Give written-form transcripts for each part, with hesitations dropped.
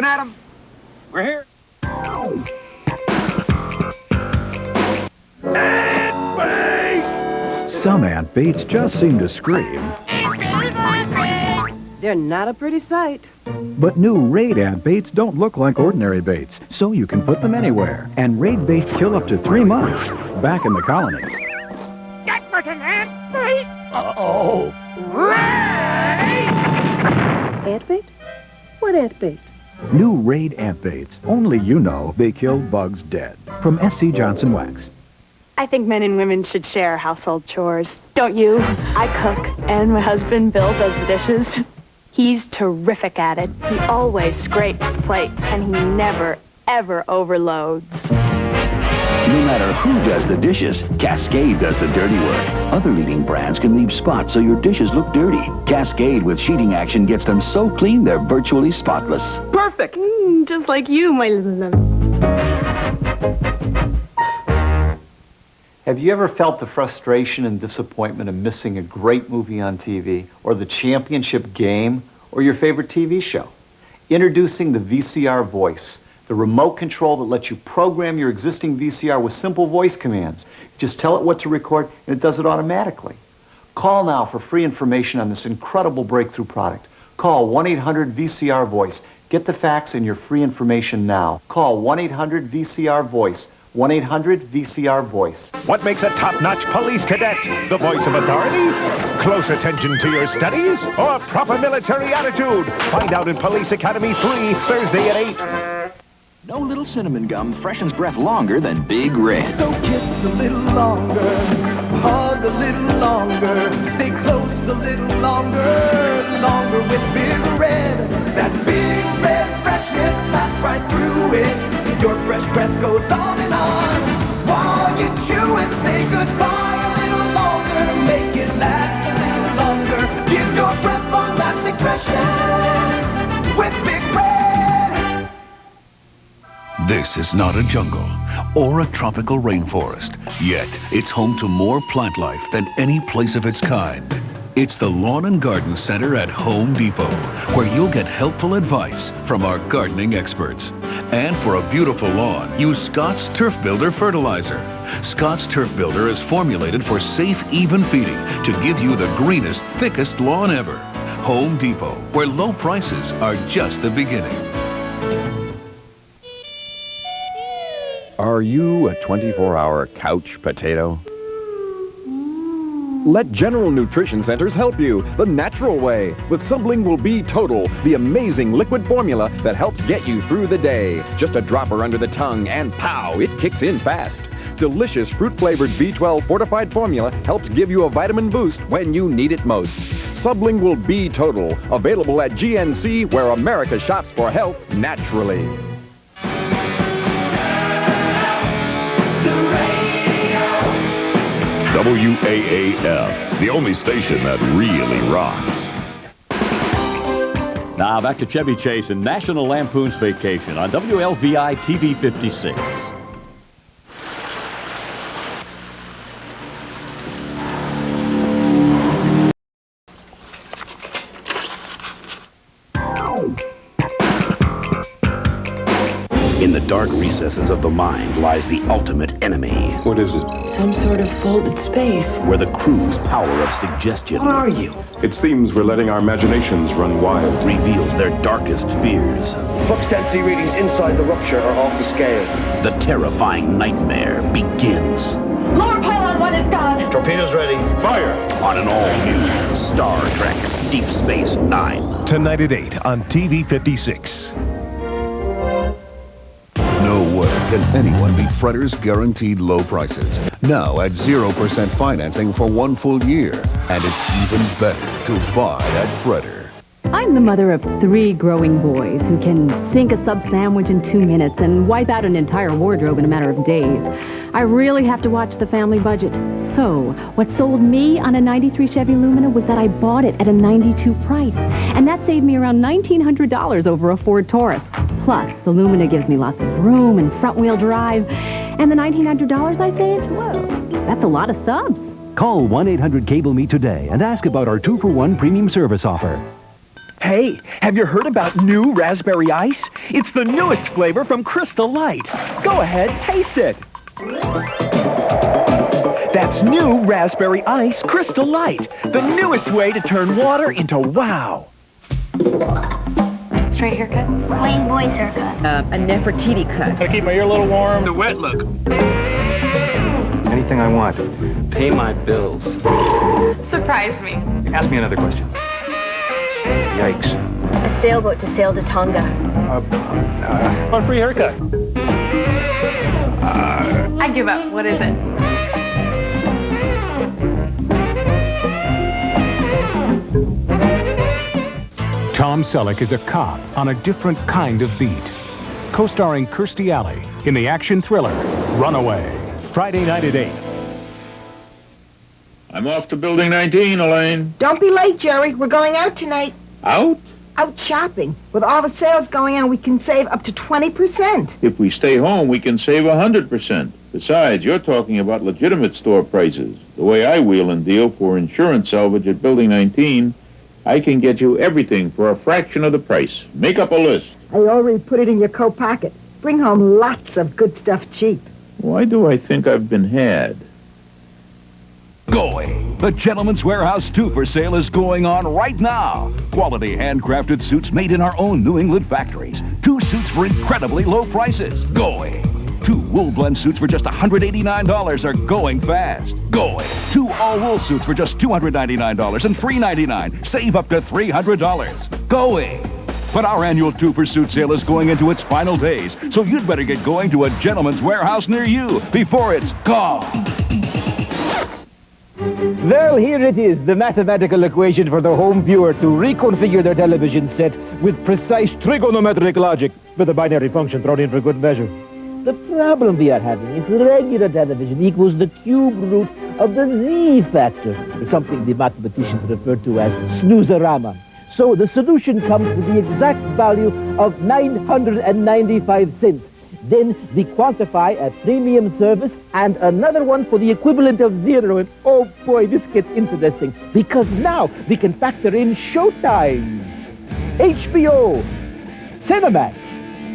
madam. We're here. Ant bait! Some ant baits just seem to scream. They're not a pretty sight. But new Raid ant baits don't look like ordinary baits, so you can put them anywhere. And Raid baits kill up to 3 months. Back in the colony. That was an ant bait. Uh-oh. Raid! Ant bait? What ant bait? New Raid ant baits. Only you know they kill bugs dead. From SC Johnson Wax. I think men and women should share household chores. Don't you? I cook, and my husband, Bill, does the dishes. He's terrific at it. He always scrapes the plates, and he never, ever overloads. No matter who does the dishes, Cascade does the dirty work. Other leading brands can leave spots so your dishes look dirty. Cascade with sheeting action gets them so clean they're virtually spotless. Perfect! Just like you, my little... Have you ever felt the frustration and disappointment of missing a great movie on TV, or the championship game, or your favorite TV show? Introducing the VCR Voice, the remote control that lets you program your existing VCR with simple voice commands. Just tell it what to record, and it does it automatically. Call now for free information on this incredible breakthrough product. Call 1-800-VCR-VOICE. Get the facts and your free information now. Call 1-800-VCR-VOICE. 1-800-VCR-VOICE. What makes a top-notch police cadet? The voice of authority? Close attention to your studies? Or proper military attitude? Find out in Police Academy 3, Thursday at 8. No little cinnamon gum freshens breath longer than Big Red. So kiss a little longer, hug a little longer, stay close a little longer, longer with Big Red. That Big Red freshness lasts right through it. Your fresh breath goes on and on. While you chew and say goodbye a little longer, make it last a little longer. Give your breath long-lasting freshness with Big Red. This is not a jungle or a tropical rainforest, yet it's home to more plant life than any place of its kind. It's the Lawn and Garden Center at Home Depot, where you'll get helpful advice from our gardening experts. And for a beautiful lawn, use Scott's Turf Builder fertilizer. Scott's Turf Builder is formulated for safe, even feeding to give you the greenest, thickest lawn ever. Home Depot, where low prices are just the beginning. Are you a 24-hour couch potato? Let General Nutrition Centers help you the natural way with Sublingual B Total, the amazing liquid formula that helps get you through the day. Just a dropper under the tongue and pow, it kicks in fast. Delicious fruit-flavored B12 fortified formula helps give you a vitamin boost when you need it most. Sublingual B Total, available at GNC, where America shops for health naturally. WAAF, the only station that really rocks. Now back to Chevy Chase and National Lampoon's Vacation on WLVI-TV 56. In the dark recesses of the mind lies the ultimate enemy. What is it? Some sort of folded space. Where the crew's power of suggestion... What are you? It seems we're letting our imaginations run wild. ...reveals their darkest fears. Flux density readings inside the rupture are off the scale. The terrifying nightmare begins. Lower pylon 1 is gone. Torpedoes ready. Fire! On an all-new Star Trek Deep Space Nine. Tonight at 8 on TV 56. Nowhere can anyone beat Fretter's guaranteed low prices. Now at 0% financing for 1 full year. And it's even better to buy at Fretter. I'm the mother of 3 growing boys who can sink a sub sandwich in 2 minutes and wipe out an entire wardrobe in a matter of days. I really have to watch the family budget. So, what sold me on a 93 Chevy Lumina was that I bought it at a 92 price. And that saved me around $1,900 over a Ford Taurus. Plus, the Lumina gives me lots of room and front-wheel drive. And the $1,900 I saved? Whoa, that's a lot of subs. Call 1-800-CABLE-ME today and ask about our 2-for-1 premium service offer. Hey, have you heard about new raspberry ice? It's the newest flavor from Crystal Light. Go ahead, taste it. That's new raspberry ice Crystal Light, the newest way to turn water into wow. Straight haircut? Plain boy's haircut. A Nefertiti cut. To keep my ear a little warm. The wet look. Anything I want. Pay my bills. Surprise me. Ask me another question. Yikes. A sailboat to sail to Tonga. On free haircut. I give up. What is it? Tom Selleck is a cop on a different kind of beat. Co-starring Kirstie Alley in the action thriller Runaway. Friday night at 8. I'm off to Building 19, Elaine. Don't be late, Jerry. We're going out tonight. Out? Out shopping. With all the sales going on, we can save up to 20%. If we stay home, we can save 100%. Besides, you're talking about legitimate store prices. The way I wheel and deal for insurance salvage at Building 19, I can get you everything for a fraction of the price. Make up a list. I already put it in your coat pocket. Bring home lots of good stuff cheap. Why do I think I've been had? Going. The Gentleman's Warehouse 2 for sale is going on right now. Quality handcrafted suits made in our own New England factories. 2 suits for incredibly low prices. Going. 2 wool blend suits for just $189 are going fast. Going. 2 all-wool suits for just $299 and $399. Save up to $300. Going. But our annual 2 for suit sale is going into its final days, so you'd better get going to a Gentleman's Warehouse near you before it's gone. Well, here it is, the mathematical equation for the home viewer to reconfigure their television set with precise trigonometric logic, with a binary function thrown in for good measure. The problem we are having is regular television equals the cube root of the z factor, something the mathematicians refer to as snoozerama. So the solution comes to the exact value of 995 cents. Then we quantify a premium service and another one for the equivalent of 0. And oh boy, this gets interesting, because now we can factor in Showtime, HBO, Cinemax,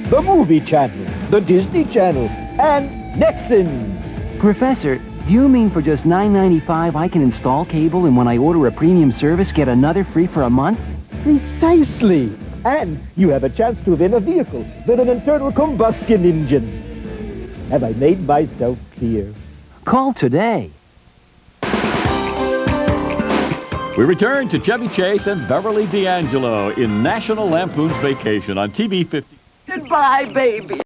the Movie Channel, the Disney Channel, and Nexon. Professor, do you mean for just $9.95 I can install cable, and when I order a premium service, get another free for a month? Precisely. And you have a chance to win a vehicle with an internal combustion engine. Have I made myself clear? Call today. We return to Chevy Chase and Beverly D'Angelo in National Lampoon's Vacation on TV 50. Goodbye, baby.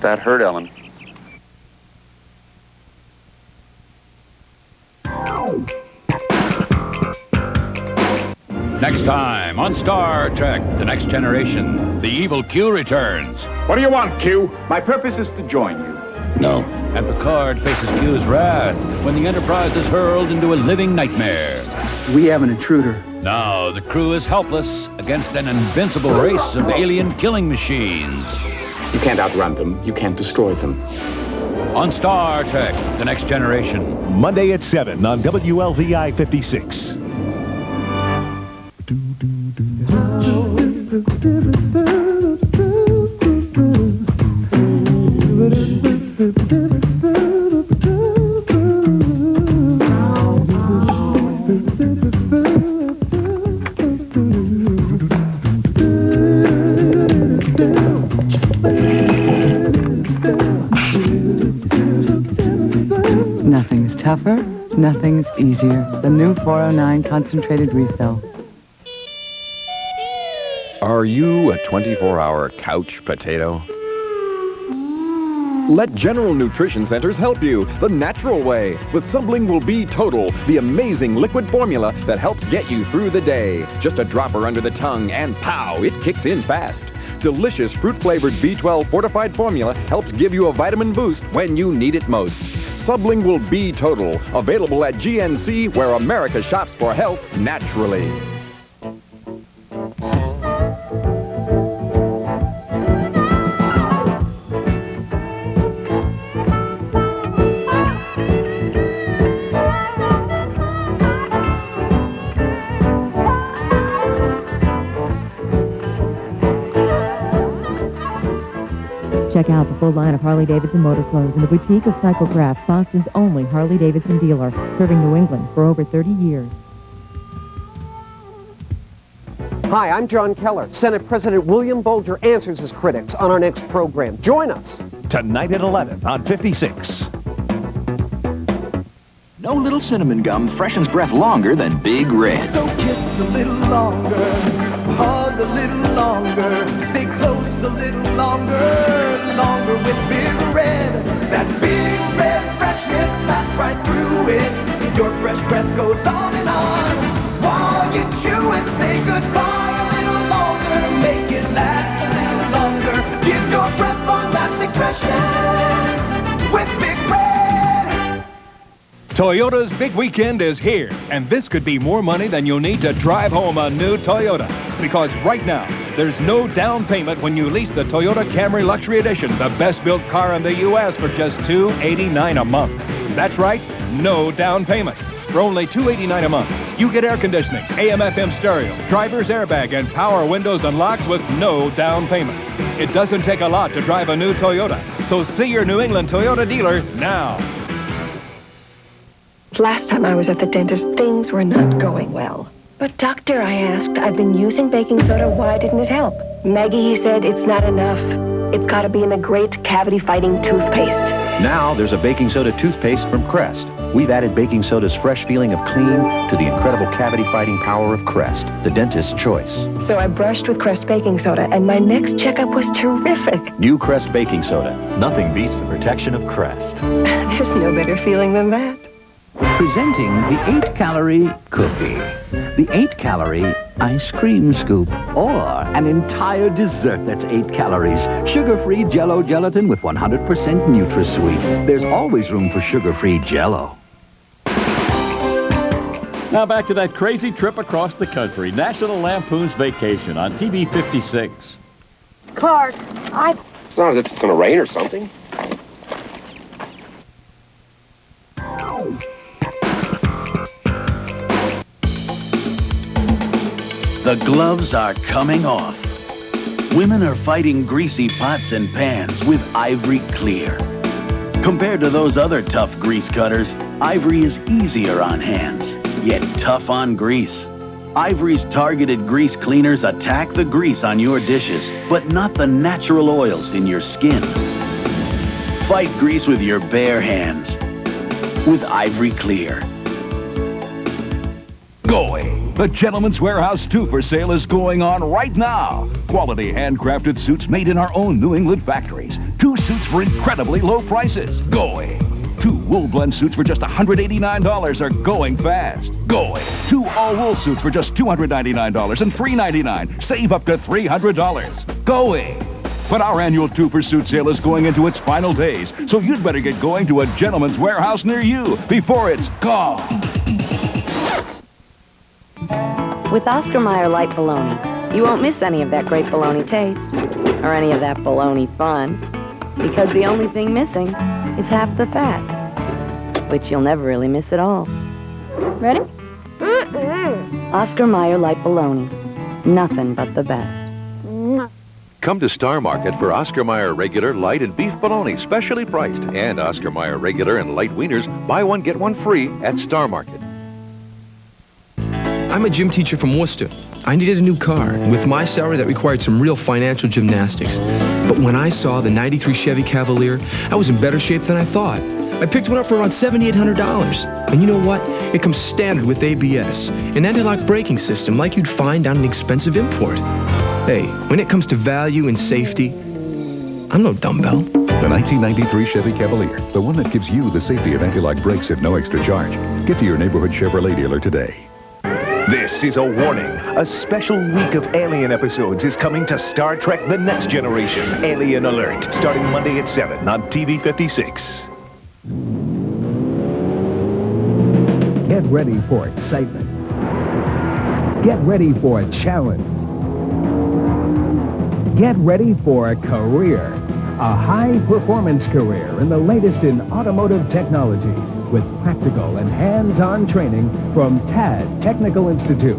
That hurt, Ellen. Next time on Star Trek, The Next Generation, the evil Q returns. What do you want, Q? My purpose is to join you. No. And Picard faces Q's wrath when the Enterprise is hurled into a living nightmare. We have an intruder. Now the crew is helpless against an invincible race of alien killing machines. You can't outrun them. You can't destroy them. On Star Trek, The Next Generation. Monday at 7 on WLVI-56. Nothing's tougher, nothing's easier. The new 409 concentrated refill. Are you a 24-hour couch potato? Let General Nutrition Centers help you the natural way with Sublingual B Total, the amazing liquid formula that helps get you through the day. Just a dropper under the tongue and pow, it kicks in fast. Delicious fruit-flavored B12 fortified formula helps give you a vitamin boost when you need it most. Sublingual B Total, available at GNC, where America shops for health naturally. Check out the full line of Harley-Davidson motor clothes in the boutique of Cyclecraft, Boston's only Harley-Davidson dealer, serving New England for over 30 years. Hi, I'm John Keller. Senate President William Bolger answers his critics on our next program. Join us. Tonight at 11 on 56. No little cinnamon gum freshens breath longer than Big Red. So kiss a little longer, hug a little longer, stay close a little longer with Big Red. That Big Red freshness lasts right through it. Your fresh breath goes on and on. While you chew and say goodbye a little longer, make it last a little longer. Give your breath long-lasting freshness with Big Red. Toyota's big weekend is here, and this could be more money than you'll need to drive home a new Toyota. Because right now, there's no down payment when you lease the Toyota Camry Luxury Edition, the best-built car in the U.S. for just $289 a month. That's right, no down payment. For only $289 a month, you get air conditioning, AM/FM stereo, driver's airbag, and power windows and locks with no down payment. It doesn't take a lot to drive a new Toyota, so see your New England Toyota dealer now. Last time I was at the dentist, things were not going well. But doctor, I asked, I've been using baking soda, why didn't it help? Maggie, he said, it's not enough. It's got to be in a great cavity-fighting toothpaste. Now there's a baking soda toothpaste from Crest. We've added baking soda's fresh feeling of clean to the incredible cavity-fighting power of Crest, the dentist's choice. So I brushed with Crest baking soda, and my next checkup was terrific. New Crest baking soda. Nothing beats the protection of Crest. There's no better feeling than that. Presenting the 8-calorie cookie, the 8-calorie ice cream scoop, or an entire dessert that's 8 calories. Sugar-free Jell-O gelatin with 100% NutraSweet. There's always room for sugar-free Jell-O. Now back to that crazy trip across the country. National Lampoon's Vacation on TV 56. Clark, It's not as if it's going to rain or something. The gloves are coming off. Women are fighting greasy pots and pans with Ivory Clear. Compared to those other tough grease cutters, Ivory is easier on hands, yet tough on grease. Ivory's targeted grease cleaners attack the grease on your dishes, but not the natural oils in your skin. Fight grease with your bare hands with Ivory Clear. Going. The Gentleman's Wearhouse 2 for sale is going on right now. Quality handcrafted suits made in our own New England factories. 2 suits for incredibly low prices. Going. 2 wool blend suits for just $189 are going fast. Going. 2 all-wool suits for just $299 and $399. Save up to $300. Going. But our annual 2 for suit sale is going into its final days, so you'd better get going to a Gentleman's Wearhouse near you before it's gone. With Oscar Mayer Light Bologna, you won't miss any of that great bologna taste, or any of that bologna fun, because the only thing missing is half the fat, which you'll never really miss at all. Ready? Oscar Mayer Light Bologna. Nothing but the best. Come to Star Market for Oscar Mayer Regular, Light, and Beef Bologna, specially priced, and Oscar Mayer Regular and Light Wieners, buy one, get one free at Star Market. I'm a gym teacher from Worcester. I needed a new car, and with my salary that required some real financial gymnastics. But when I saw the '93 Chevy Cavalier, I was in better shape than I thought. I picked one up for around $7,800. And you know what? It comes standard with ABS, an anti-lock braking system like you'd find on an expensive import. Hey, when it comes to value and safety, I'm no dumbbell. The 1993 Chevy Cavalier, the one that gives you the safety of anti-lock brakes at no extra charge. Get to your neighborhood Chevrolet dealer today. This is a warning. A special week of Alien episodes is coming to Star Trek The Next Generation. Alien Alert, starting Monday at 7 on TV 56. Get ready for excitement. Get ready for a challenge. Get ready for a career. A high-performance career in the latest in automotive technology with practical and hands-on training from TAD Technical Institute.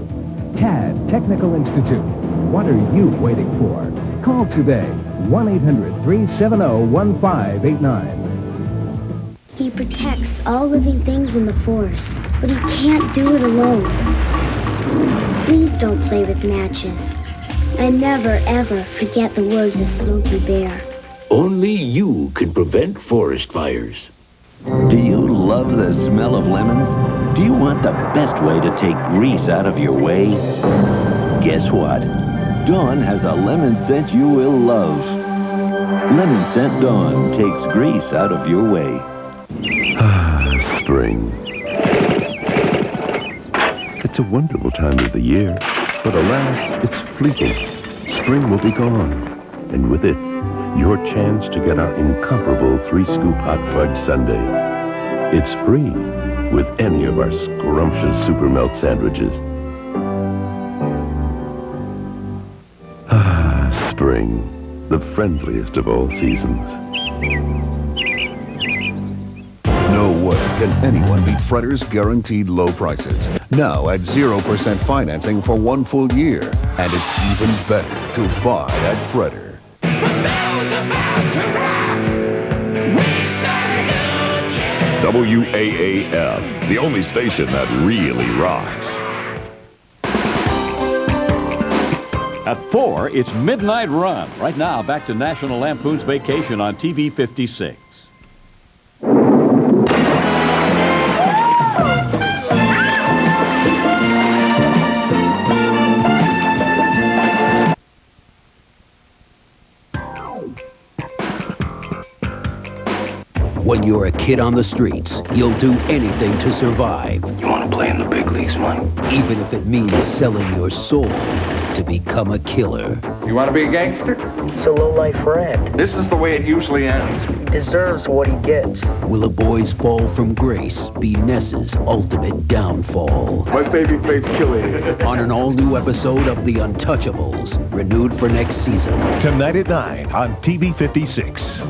TAD Technical Institute. What are you waiting for? Call today, 1-800-370-1589. He protects all living things in the forest, but he can't do it alone. Please don't play with matches. I never, ever forget the words of Smokey Bear. Only you can prevent forest fires. Do you love the smell of lemons? Do you want the best way to take grease out of your way? Guess what? Dawn has a lemon scent you will love. Lemon Scent Dawn takes grease out of your way. Spring. It's a wonderful time of the year, but alas, it's fleeting. Spring will be gone, and with it, your chance to get our incomparable 3-scoop hot fudge sundae. It's free with any of our scrumptious super melt sandwiches. Spring, the friendliest of all seasons. Nowhere can anyone beat Fretter's guaranteed low prices. Now at 0% financing for 1 full year. And it's even better to buy at Fretter. WAAF, the only station that really rocks. At 4, it's Midnight Run. Right now, back to National Lampoon's Vacation on TV 56. When you're a kid on the streets, you'll do anything to survive. You want to play in the big leagues, man? Even if it means selling your soul to become a killer. You want to be a gangster? It's a low-life rat. This is the way it usually ends. He deserves what he gets. Will a boy's fall from grace be Ness's ultimate downfall? My babyface killer. On an all-new episode of The Untouchables, renewed for next season. Tonight at 9 on TV 56.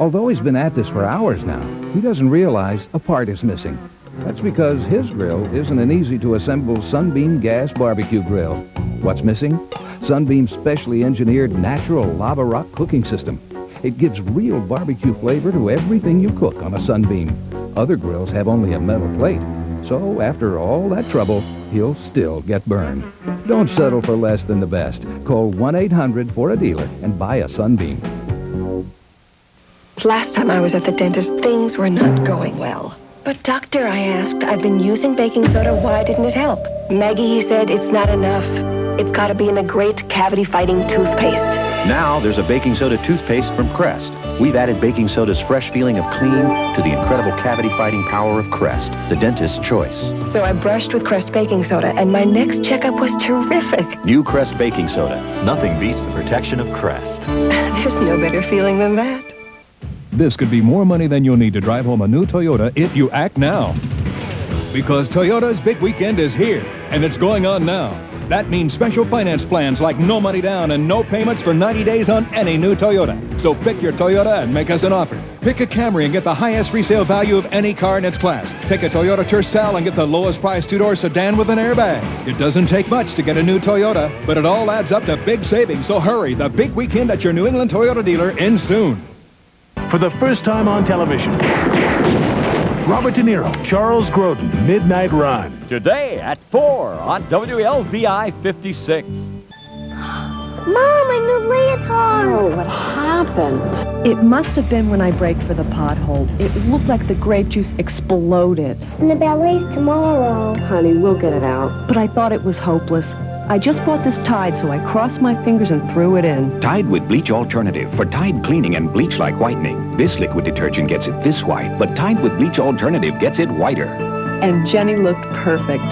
Although he's been at this for hours now, he doesn't realize a part is missing. That's because his grill isn't an easy-to-assemble Sunbeam gas barbecue grill. What's missing? Sunbeam's specially engineered natural lava rock cooking system. It gives real barbecue flavor to everything you cook on a Sunbeam. Other grills have only a metal plate. So after all that trouble, he'll still get burned. Don't settle for less than the best. Call 1-800-4-A-DEALER and buy a Sunbeam. Last time I was at the dentist, things were not going well. But doctor, I asked, I've been using baking soda, why didn't it help? Maggie, he said, it's not enough. It's got to be in a great cavity-fighting toothpaste. Now there's a baking soda toothpaste from Crest. We've added baking soda's fresh feeling of clean to the incredible cavity-fighting power of Crest, the dentist's choice. So I brushed with Crest baking soda, and my next checkup was terrific. New Crest baking soda. Nothing beats the protection of Crest. There's no better feeling than that. This could be more money than you'll need to drive home a new Toyota if you act now. Because Toyota's big weekend is here, and it's going on now. That means special finance plans like no money down and no payments for 90 days on any new Toyota. So pick your Toyota and make us an offer. Pick a Camry and get the highest resale value of any car in its class. Pick a Toyota Tercel and get the lowest price two-door sedan with an airbag. It doesn't take much to get a new Toyota, but it all adds up to big savings. So hurry, the big weekend at your New England Toyota dealer ends soon. For the first time on television, Robert De Niro, Charles Grodin, Midnight Run. Today at 4 on WLVI 56. Mom, my new leotard! Oh, what happened? It must have been when I braked for the pothole. It looked like the grape juice exploded. And the ballet's tomorrow. Honey, we'll get it out. But I thought it was hopeless. I just bought this Tide, so I crossed my fingers and threw it in. Tide with Bleach Alternative for Tide cleaning and bleach-like whitening. This liquid detergent gets it this white, but Tide with Bleach Alternative gets it whiter. And Jenny looked perfect.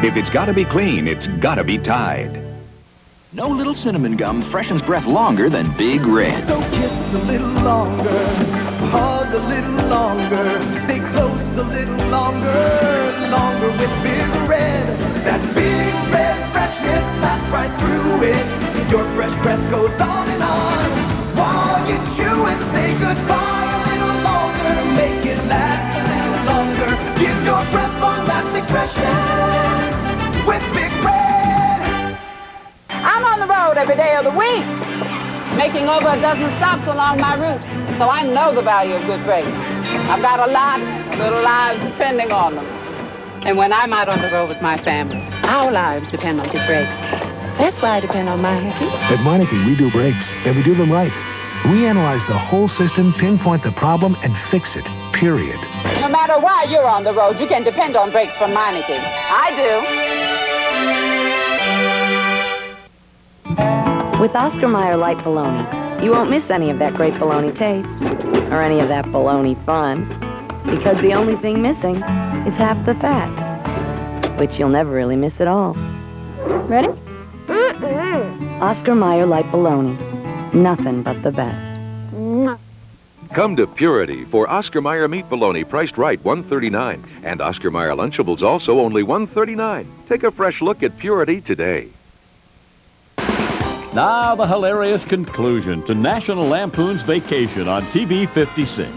If it's gotta be clean, it's gotta be Tide. No little cinnamon gum freshens breath longer than Big Red. So kiss a little longer, hug a little longer, stay close a little longer, longer with Big Red. That Big Red freshness lasts right through it. Your fresh breath goes on and on. While you chew and say goodbye a little longer, make it last a little longer. Give your breath long-lasting freshness with Big Red. I'm on the road every day of the week. making over a dozen stops along my route, so I know the value of good brakes. I've got a lot of little lives depending on them. And when I'm out on the road with my family, our lives depend on good brakes. That's why I depend on Meineke. At Meineke, we do brakes, and we do them right. We analyze the whole system, pinpoint the problem, and fix it, period. No matter why you're on the road, you can depend on brakes from Meineke. I do. With Oscar Mayer Light Bologna, you won't miss any of that great bologna taste, or any of that bologna fun, because the only thing missing is half the fat, which you'll never really miss at all. Ready? Oscar Mayer Light Bologna. Nothing but the best. Come to Purity for Oscar Mayer meat bologna priced right, $1.39. And Oscar Mayer Lunchables also only $1.39. Take a fresh look at Purity today. Now the hilarious conclusion to National Lampoon's Vacation on TV 56.